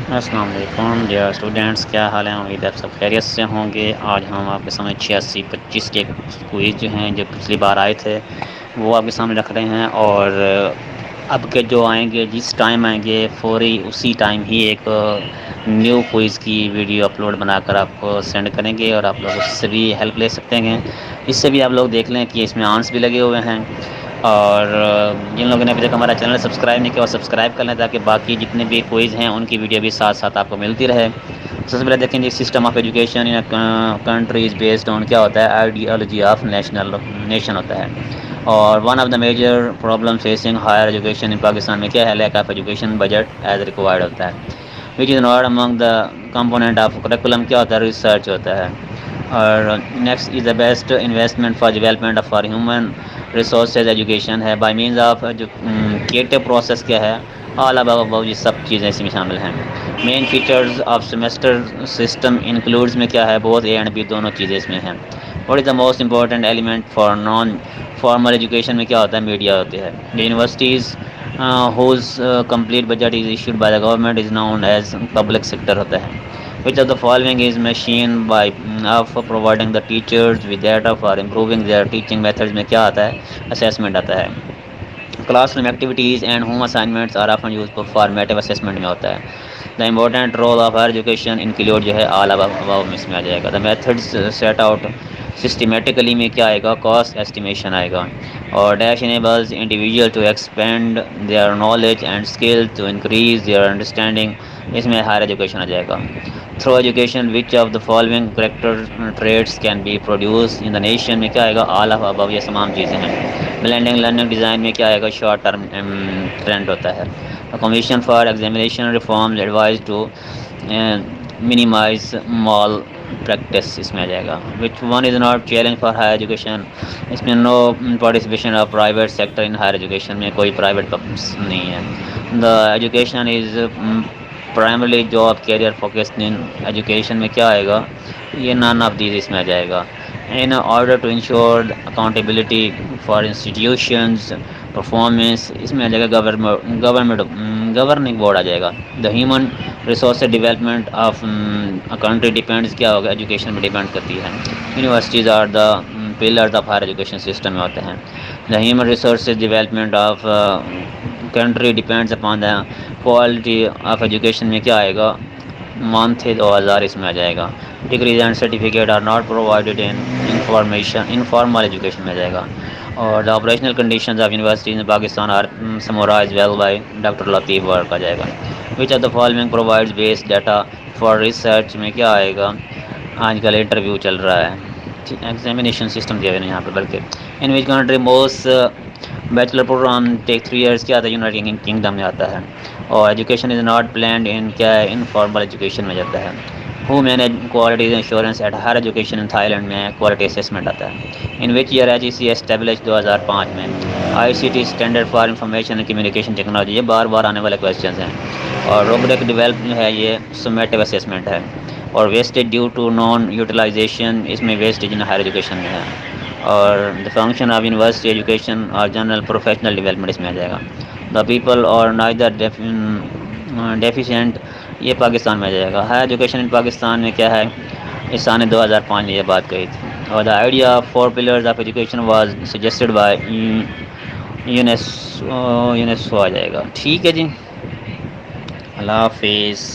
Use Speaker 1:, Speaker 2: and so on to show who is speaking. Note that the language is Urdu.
Speaker 1: السلام علیکم ڈیئر اسٹوڈینٹس، کیا حال ہے؟ امید ہے آپ سب خیریت سے ہوں گے۔ آج ہم آپ کے سامنے 86-25 کے کوئز جو ہیں جو پچھلی بار آئے تھے وہ آپ کے سامنے رکھ رہے ہیں، اور اب کے جو آئیں گے جس ٹائم آئیں گے فوری اسی ٹائم ہی ایک نیو کوئز کی ویڈیو اپلوڈ بنا کر آپ کو سینڈ کریں گے، اور آپ لوگ اس سے بھی ہیلپ لے سکتے ہیں۔ اس سے بھی آپ لوگ دیکھ لیں کہ اس میں آنسر بھی لگے ہوئے ہیں، اور جن لوگوں نے ابھی تک ہمارا چینل سبسکرائب نہیں کیا وہ سبسکرائب کر لیں تاکہ باقی جتنے بھی کوئز ہیں ان کی ویڈیو بھی ساتھ ساتھ آپ کو ملتی رہے۔ سب سے پہلے دیکھیں گے system of education in country is based on کیا ہوتا ہے، آئیڈیالوجی آف نیشن ہوتا ہے، اور one of the major problem facing higher education in Pakistan میں کیا ہے، lack of education budget as required ہوتا ہے، which is not among the component of curriculum کیا ہوتا ہے، ریسرچ ہوتا ہے۔ اور next is the best investment for development for human resources education ہے، by means of educative process کیا ہے، آل ابو یہ سب چیزیں اس میں شامل ہیں۔ Main features of semester system includes میں کیا ہے، بہت اے اینڈ بی دونوں چیزیں اس میں ہیں۔ What is the most important element for non formal education میں کیا ہوتا ہے، میڈیا ہوتی ہے۔ Universities whose complete budget is issued by the government is known as public sector ہوتا ہے۔ Which of the following is machine by of providing the teachers with data for improving their teaching methods میں کیا آتا ہے، اسیسمنٹ آتا ہے۔ Classroom activities and home assignments are often use formative assessment میں ہوتا ہے۔ The important role of higher education include جو ہے آل ابو اس میں آ جائے گا۔ The methods set out systematically میں کیا آئے گا، کاسٹ ایسٹیمیشن آئے گا، اور dash enables individual to expand their knowledge and skill to increase their understanding, اس میں ہائر ایجوکیشن آ جائے گا۔ Through education which of the following character traits can be produce in the nation میں کیا آئے گا، آل ابو یہ تمام چیزیں ہیں۔ بلینڈنگ لرننگ ڈیزائن میں کیا آئے گا، شارٹ ٹرم ٹرینڈ ہوتا ہے۔ Commission for examination reforms advise to minimize malpractice اس میں آ جائے گا۔ Which one is not challenge for higher education, اس میں no participation of private sector in higher education میں کوئی پرائیویٹ نہیں ہے۔ The education is primarily job career focused in education میں کیا آئے گا، یہ نان آف دیز اس میں آ جائے گا۔ In order to ensure accountability for institutions performance اس میں آ جائے گا، گورننگ بورڈ آ جائے گا۔ The human resource development of country depends کیا ہوگا، ایجوکیشن میں ڈیپینڈ کرتی ہے۔ Universities are the pillars of higher education system میں ہوتے ہیں۔ The human resources development of country depends upon the quality of education میں کیا آئے گا، مانتھ 2000 اس میں آ جائے گا۔ Degrees and certificate are not provided in informal education میں آ جائے گا۔ اور the operational conditions of universities in Pakistan are summarized well by doctor Latif work آ جائے گا۔ Which of the following provides base data for research میں کیا آئے گا، آج کل انٹرویو چل رہا ہے، ایگزامینیشن سسٹم دیا ہوا یہاں پہ، بلکہ in which country most bachelor program take 3 years کیا آتا ہے، یونائٹڈ کنگڈم میں آتا ہے۔ اور education is not planned in کیا ہے، انفارمل ایجوکیشن میں جاتا ہے۔ Who manage quality insurance at higher education in Thailand میں کوالٹی اسیسمنٹ آتا ہے۔ In which year H E C establish 2005 میں۔ I C T standard for information and communication technology, یہ بار بار آنے والے کویسچنز ہیں۔ اور روبرک ڈیولپ جو ہے یہ سمیٹیو اسیسمنٹ ہے۔ اور wastage due to non utilization, اس میں ویسٹیج ان ہائر ایجوکیشن میں ہے۔ اور the function of university education اور جنرل پروفیشنل ڈیولپمنٹ اس میں آ جائے گا۔ دا پیپل اور نائدر ڈیفیشینٹ یہ پاکستان میں آ جائے گا۔ ہائر ایجوکیشن ان پاکستان میں کیا ہے، اس نے 2005 میں یہ بات کہی تھی۔ اور the idea of 4 pillars of education was suggested by UNESCO آ جائے گا۔ ٹھیک ہے جی، اللہ حافظ۔